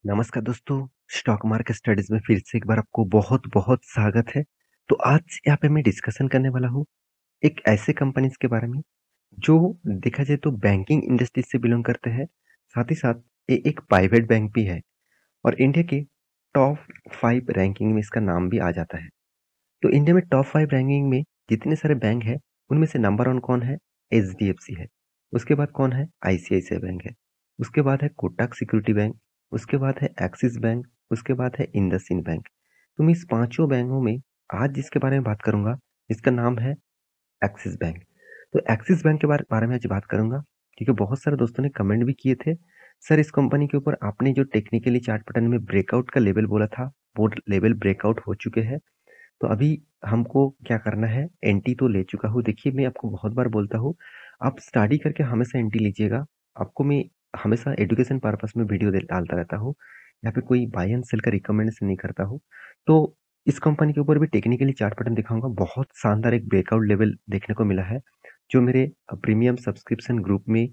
नमस्कार दोस्तों, stock market studies में फिर से एक बार आपको बहुत-बहुत स्वागत है। तो आज यहाँ पे मैं डिस्कशन करने वाला हूँ एक ऐसे कंपनीज के बारे में जो देखा जाए तो बैंकिंग इंडस्ट्री से बिलोंग करते हैं। साथ ही साथ ये एक प्राइवेट बैंक भी है और इंडिया के टॉप 5 रैंकिंग में इसका नाम भी आ जाता है। तो इंडिया में टॉप 5 रैंकिंग में जितने सारे बैंक हैं, उनमें से नंबर 1 कौन है? एचडीएफसी है। उसके बाद कौन है? आईसीआईसीआई बैंक है। उसके बाद है कोटक सिक्योरिटी बैंक, उसके बाद है एक्सिस बैंक, उसके बाद है इंडसइंड बैंक। तो मैं इस पाँचों बैंकों में आज जिसके बारे में बात करूँगा, इसका नाम है एक्सिस बैंक। तो एक्सिस बैंक के बारे बारे में आज बात करूँगा क्योंकि बहुत सारे दोस्तों ने कमेंट भी किए थे, सर इस कंपनी के ऊपर आपने जो टेक्निकली चार्ट पैटर्न में ब्रेकआउट का लेवल बोला था, वो लेवल ब्रेकआउट हो चुके हैं। तो अभी हमको क्या करना है, एंटी तो ले चुका हूँ। देखिए मैं आपको बहुत बार बोलता हूँ, आप स्टडी करके हमेशा एंटी लीजिएगा। आपको मैं हमेशा एजुकेशन पर्पस में वीडियो डालता रहता हूँ। यहाँ पे कोई बाय एंड सेल का रिकमेंडेशन नहीं करता हूँ। तो इस कंपनी के ऊपर भी टेक्निकली चार्ट पैटर्न दिखाऊंगा। बहुत शानदार एक ब्रेकआउट लेवल देखने को मिला है, जो मेरे प्रीमियम सब्सक्रिप्शन ग्रुप में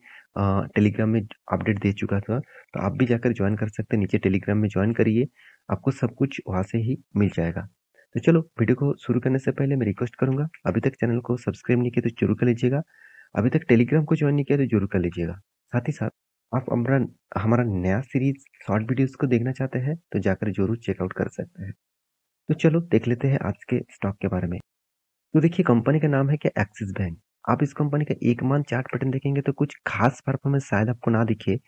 टेलीग्राम में अपडेट दे चुका था। तो आप भी जाकर ज्वाइन कर सकते हैं, नीचे टेलीग्राम में ज्वाइन करिए, आपको सब कुछ वहाँ से ही मिल जाएगा। तो चलो वीडियो को शुरू करने से पहले मैं रिक्वेस्ट करूंगा, अभी तक चैनल को सब्सक्राइब नहीं किया तो जरूर कर लीजिएगा। अभी तक टेलीग्राम को ज्वाइन नहीं किया तो जरूर कर लीजिएगा। साथ ही साथ आप हमारा हमारा नया सीरीज शॉर्ट वीडियोस को देखना चाहते हैं तो जाकर जरूर चेकआउट कर सकते हैं। तो चलो देख लेते हैं आज के स्टॉक के बारे में। तो देखिए कंपनी का नाम है क्या? Axis bank. आप इस कंपनी का एक मंथ चार्ट पैटर्न देखेंगे तो कुछ खास परफॉर्मेंस शायद आपको ना दिखे।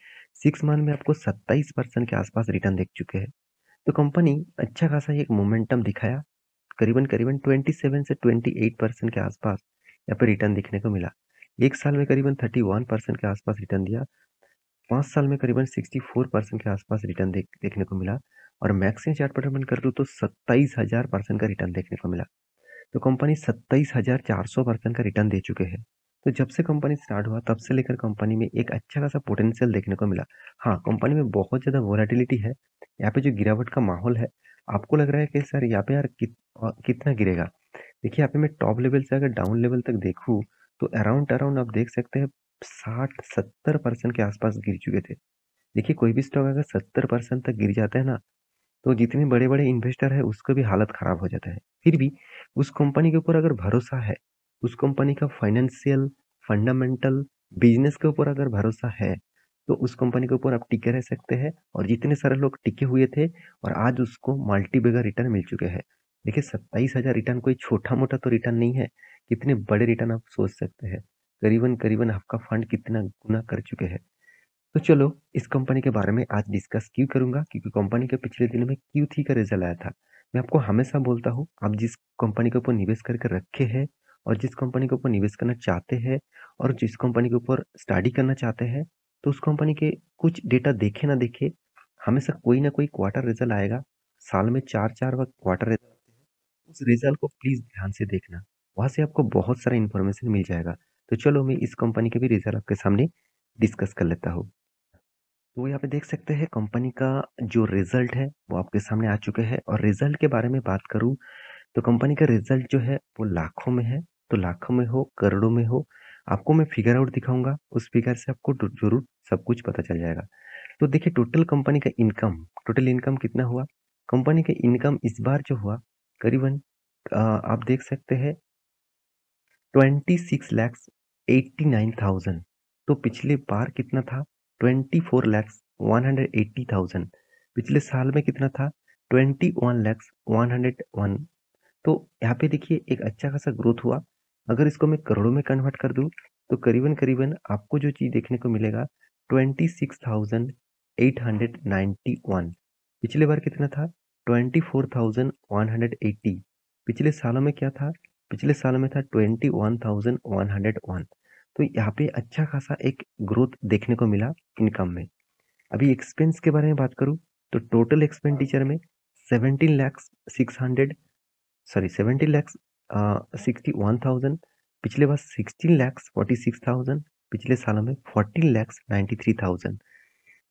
6 मंथ में आपको 27% के आसपास रिटर्न देख चुके हैं। तो कंपनी अच्छा खासा एक मोमेंटम दिखाया, करीबन-करीबन 27 से 28% के आसपास यहाँ पे रिटर्न देखने को मिला। 1 साल में करीबन 31% के आसपास रिटर्न दिया, 5 साल में करीबन 64% के आसपास रिटर्न देखने को मिला और मैक्सिमम चार्ट पैटर्न कर दूँ तो 27,000% का रिटर्न देखने को मिला। तो कंपनी 27,400% का रिटर्न दे चुके हैं। तो जब से कंपनी स्टार्ट हुआ तब से लेकर कंपनी में एक अच्छा खासा पोटेंशियल देखने को मिला। हाँ, कंपनी में बहुत ज़्यादा वोलेटिलिटी है। यहाँ पे जो गिरावट का माहौल है, आपको लग रहा है कि सर यहाँ पे यार कितना गिरेगा? देखिए यहाँ पे मैं टॉप लेवल से अगर डाउन लेवल तक देखूँ तो अराउंड अराउंड आप देख सकते हैं 60-70% के आसपास गिर चुके थे। देखिए कोई भी स्टॉक अगर 70% तक गिर जाता है ना, तो जितने बड़े-बड़े इन्वेस्टर है उसका भी हालत खराब हो जाता है। फिर भी उस कंपनी के ऊपर अगर भरोसा है, उस कंपनी का फाइनेंशियल, फंडामेंटल, बिज़नेस के ऊपर अगर भरोसा है, तो उस कंपनी के ऊपर आप टिके रह सकते हैं और जितने सारे लोग टिके हुए थे और आज उसको मल्टी बैगर रिटर्न मिल चुके हैं। देखिए 27,000 रिटर्न कोई छोटा-मोटा तो रिटर्न नहीं है, कितने बड़े रिटर्न आप सोच सकते हैं। करीबन-करीबन आपका फंड कितना गुना कर चुके हैं। तो चलो इस कंपनी के बारे में आज डिस्कस क्यों करूंगा क्योंकि कंपनी के पिछले दिनों में Q3 का रिजल्ट आया था। मैं आपको हमेशा बोलता हूँ, आप जिस कंपनी के ऊपर निवेश करके रखे हैं और जिस कंपनी के ऊपर निवेश करना चाहते हैं और जिस कंपनी के ऊपर स्टडी करना चाहते हैं, तो उस कंपनी के कुछ डेटा देखे ना देखे, हमेशा कोई ना कोई क्वार्टर रिजल्ट आएगा। साल में 4-4 वक्त क्वार्टर रिजल्ट आते हैं। उस रिजल्ट को प्लीज ध्यान से देखना, वहां से आपको बहुत सारा इन्फॉर्मेशन मिल जाएगा। तो चलो मैं इस कंपनी के भी रिजल्ट आपके सामने डिस्कस कर लेता हूँ। तो यहाँ पे देख सकते हैं कंपनी का जो रिजल्ट है वो आपके सामने आ चुके हैं और रिजल्ट के बारे में बात करूँ तो कंपनी का रिजल्ट जो है वो लाखों में है। तो लाखों में हो करोड़ों में हो, आपको मैं फिगर आउट दिखाऊंगा, उस फिगर से आपको जरूर सब कुछ पता चल जाएगा। तो देखिए टोटल कंपनी का इनकम, टोटल इनकम कितना हुआ? कंपनी का इनकम इस बार जो हुआ करीबन आप देख सकते हैं 26,89,000। तो पिछले बार कितना था? 24,180,000। पिछले साल में कितना था? 21,101। तो यहाँ पे देखिए एक अच्छा खासा ग्रोथ हुआ। अगर इसको मैं करोड़ों में कन्वर्ट कर दूं तो करीबन करीबन आपको जो चीज देखने को मिलेगा 26,891। पिछले बार कितना था? 24,180। पिछले सालों में क्या था? पिछले सालों में था 21,101। तो यहाँ पे अच्छा खासा एक ग्रोथ देखने को मिला इनकम में। अभी एक्सपेंस के बारे में बात करूँ तो टोटल एक्सपेंडिचर में 17,61,000। पिछले बार 16,46,000। पिछले सालों में 14,93,000।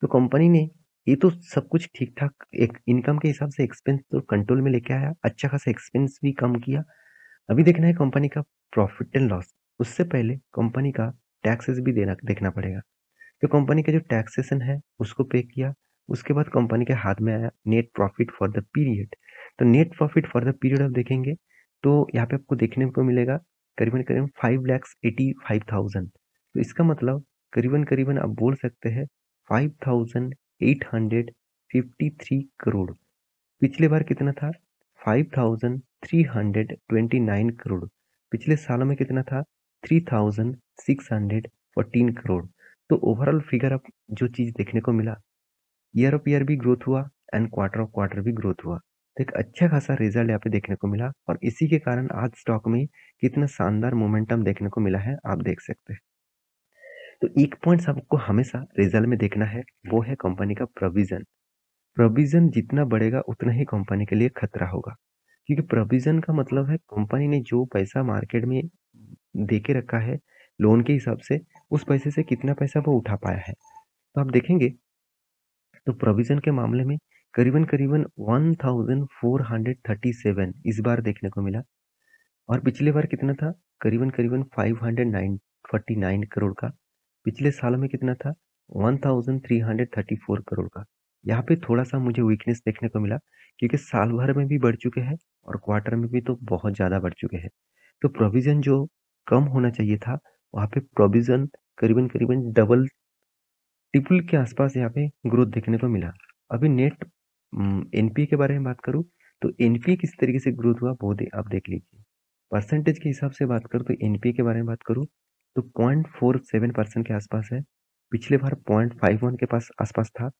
तो कंपनी ने ये तो सब कुछ ठीक ठाक एक इनकम के हिसाब से एक्सपेंस तो कंट्रोल में लेके आया, अच्छा खासा एक्सपेंस भी कम किया। अभी देखना है कंपनी का प्रॉफिट एंड लॉस। उससे पहले कंपनी का टैक्सेस भी देना देखना पड़ेगा। तो कंपनी का जो टैक्सेशन है उसको पे किया। उसके बाद कंपनी के हाथ में आया net profit for the period. तो net profit for the period आप देखेंगे तो यहाँ पे आपको देखने को मिलेगा करीबन-करीबन 5,85,000। तो इसका मतलब करीबन-करीबन आप बोल सकते हैं 5,853 करोड़। पिछले बार कितना था? 5,329 करोड़। पिछले सालों में कितना था? 3,614 करोड़। तो ओवरऑल फिगर आप जो चीज़ देखने को मिला, ईयर ऑफ ईयर भी ग्रोथ हुआ एंड क्वार्टर ऑफ क्वार्टर भी ग्रोथ हुआ। तो एक अच्छा खासा रिजल्ट यहाँ पे देखने को मिला और इसी के कारण आज स्टॉक में कितना शानदार मोमेंटम देखने को मिला है, आप देख सकते हैं। तो एक पॉइंट आपको हमेशा रिजल्ट में देखना है, वो है कंपनी का प्रोविजन। प्रोविजन जितना बढ़ेगा उतना ही कंपनी के लिए खतरा होगा, क्योंकि प्रोविजन का मतलब है कंपनी ने जो पैसा मार्केट में दे के रखा है लोन के हिसाब से, उस पैसे से कितना पैसा वो उठा पाया है। तो आप देखेंगे तो प्रोविजन के मामले में करीबन-करीबन 1437 इस बार देखने को मिला और पिछले बार कितना था? करीबन-करीबन 549 करोड़ का। पिछले साल में कितना था? 1334 करोड़ का। यहाँ पे थोड़ा-सा मुझे वीकनेस देखने को मिला क्योंकि साल भर में भी बढ़ चुके हैं और क्वार्टर में भी तो बहुत ज़्यादा बढ़ चुके हैं। तो प्रोविज़न जो कम होना चाहिए था, वहाँ पे प्रोविज़न करीबन-करीबन डबल ट्रिपल के आसपास यहाँ पे ग्रोथ देखने को मिला। अभी नेट एनपीए के बारे में बात करूँ, तो एनपीए किस तरीके से ग्रोथ हुआ वो आप देख लीजिए। परसेंटेज के हिसाब से बात करूँ तो एनपीए के बारे में बात करूँ तो 0.47% के आसपास है। पिछले बार 0.51 के पास आसपास था।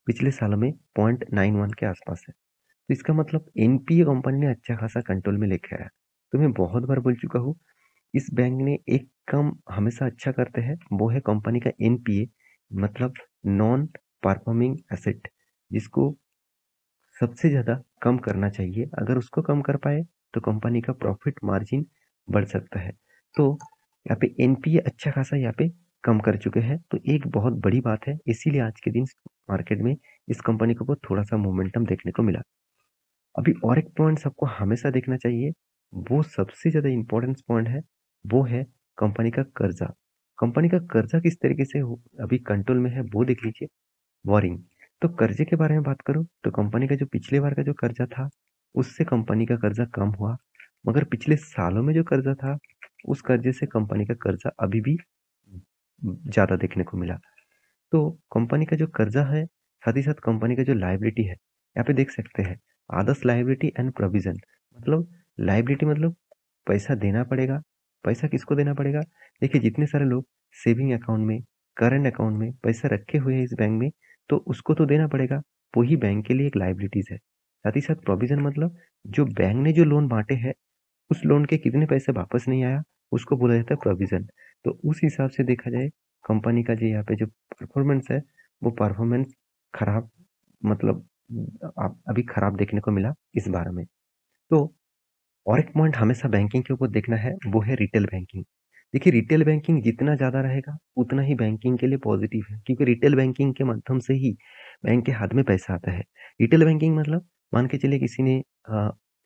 पिछले सालों में 0.91 के आसपास है। तो इसका मतलब एनपीए कंपनी ने अच्छा खासा कंट्रोल में लेके आया। तो मैं बहुत बार बोल चुका हूँ, इस बैंक ने एक काम हमेशा अच्छा करते हैं, वो है कंपनी का एनपीए, मतलब नॉन परफॉर्मिंग एसेट, जिसको सबसे ज़्यादा कम करना चाहिए। अगर उसको कम कर पाए तो कंपनी का प्रॉफिट मार्जिन बढ़ सकता है। तो यहाँ पे एनपीए अच्छा खासा यहाँ पे कम कर चुके हैं, तो एक बहुत बड़ी बात है। इसीलिए आज के दिन मार्केट में इस कंपनी को थोड़ा सा मोमेंटम देखने को मिला। अभी और एक पॉइंट आपको हमेशा देखना चाहिए, वो सबसे ज़्यादा इम्पोर्टेंट पॉइंट है, वो है कंपनी का कर्जा। कंपनी का कर्जा किस तरीके से अभी कंट्रोल में है वो देख लीजिए। बोरिंग। तो कर्जे के बारे में बात करूँ तो कंपनी का जो पिछले बार का जो कर्जा था, उससे कंपनी का कर्जा कम हुआ, मगर पिछले सालों में जो कर्जा था, उस कर्जे से कंपनी का कर्जा अभी भी ज़्यादा देखने को मिला। तो कंपनी का जो कर्जा है, साथ ही साथ कंपनी का जो लायबिलिटी है, यहाँ पे देख सकते हैं आदर्स लायबिलिटी एंड प्रोविजन। मतलब लायबिलिटी मतलब पैसा देना पड़ेगा। पैसा किसको देना पड़ेगा? देखिए जितने सारे लोग सेविंग अकाउंट में, करंट अकाउंट में पैसा रखे हुए हैं इस बैंक में, तो उसको तो देना पड़ेगा। वही बैंक के लिए एक लायबिलिटीज है। साथ ही साथ प्रोविजन मतलब जो बैंक ने जो लोन बांटे हैं, उस लोन के कितने पैसे वापस नहीं आया, उसको बोला जाता है प्रोविजन। तो उस हिसाब से देखा जाए, कंपनी का जो यहाँ पे जो परफॉर्मेंस है, वो परफॉर्मेंस खराब, मतलब अभी खराब देखने को मिला इस बार में। तो और एक पॉइंट हमेशा बैंकिंग के ऊपर देखना है, वो है रिटेल बैंकिंग। देखिए रिटेल बैंकिंग जितना ज़्यादा रहेगा उतना ही बैंकिंग के लिए पॉजिटिव है, क्योंकि रिटेल बैंकिंग के माध्यम से ही बैंक के हाथ में पैसा आता है। रिटेल बैंकिंग मतलब मान के चलिए किसी ने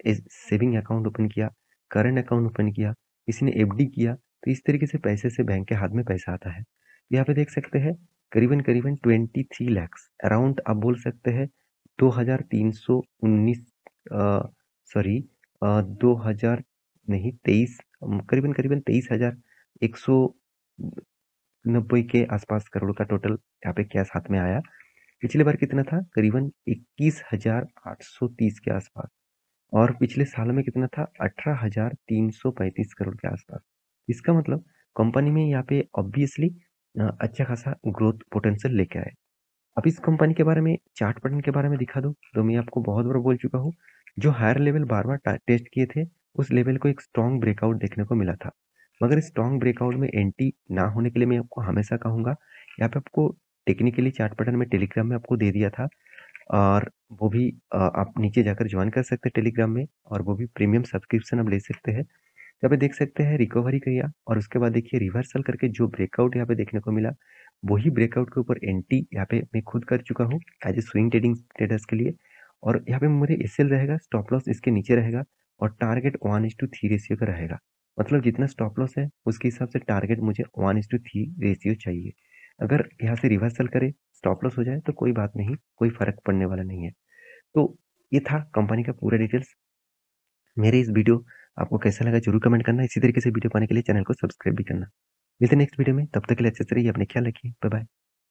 सेविंग अकाउंट ओपन किया, करंट अकाउंट ओपन किया, किसी ने एफडी किया, तो इस तरीके से पैसे से बैंक के हाथ में पैसा आता है। यहाँ पे देख सकते हैं करीबन करीबन 23 लैक्स अराउंड आप बोल सकते हैं 2319 सॉरी 2000 नहीं 23 करीबन करीबन 23,190 के आसपास करोड़ का टोटल यहाँ पे कैश हाथ में आया। पिछले बार कितना था? करीबन 21,830 के आसपास और पिछले साल में कितना था? 18,335 करोड़ के आसपास। इसका मतलब कंपनी में यहाँ पे ऑब्वियसली अच्छा खासा ग्रोथ पोटेंशियल लेके आए। अब इस कंपनी के बारे में चार्ट पैटर्न के बारे में दिखा दूं तो मैं आपको बहुत बार बोल चुका हूँ, जो हायर लेवल बार बार टेस्ट किए थे उस लेवल को एक स्ट्रॉन्ग ब्रेकआउट देखने को मिला था। मगर स्ट्रॉन्ग ब्रेकआउट में एंट्री ना होने के लिए मैं आपको हमेशा कहूँगा, यहाँ पे आपको टेक्निकली चार्ट पैटर्न में टेलीग्राम में आपको दे दिया था और वो भी आप नीचे जाकर ज्वाइन कर सकते हैं टेलीग्राम में और वो भी प्रीमियम सब्सक्रिप्शन आप ले सकते हैं। यहाँ पे देख सकते हैं रिकवरी किया और उसके बाद देखिए रिवर्सल करके जो ब्रेकआउट यहाँ पे देखने को मिला, वही ब्रेकआउट के ऊपर एंट्री यहाँ पे मैं खुद कर चुका हूँ as a swing trading traders के लिए। और यहाँ पे मेरे एसएल रहेगा, स्टॉप लॉस इसके नीचे रहेगा और टारगेट 1:3 रेशियो का रहेगा। मतलब जितना स्टॉप लॉस है उसके हिसाब से टारगेट मुझे 1:3 रेशियो चाहिए। अगर यहाँ से रिवर्सल करे, स्टॉप लॉस हो जाए तो कोई बात नहीं, कोई फ़र्क पड़ने वाला नहीं है। तो ये था कंपनी का पूरा डिटेल्स। मेरे इस वीडियो आपको कैसा लगा ज़रूर कमेंट करना। इसी तरीके से वीडियो पाने के लिए चैनल को सब्सक्राइब भी करना। मिलते हैं नेक्स्ट वीडियो में, तब तक के लिए अच्छे से रहिए, अपना ख्याल रखिए। Bye bye.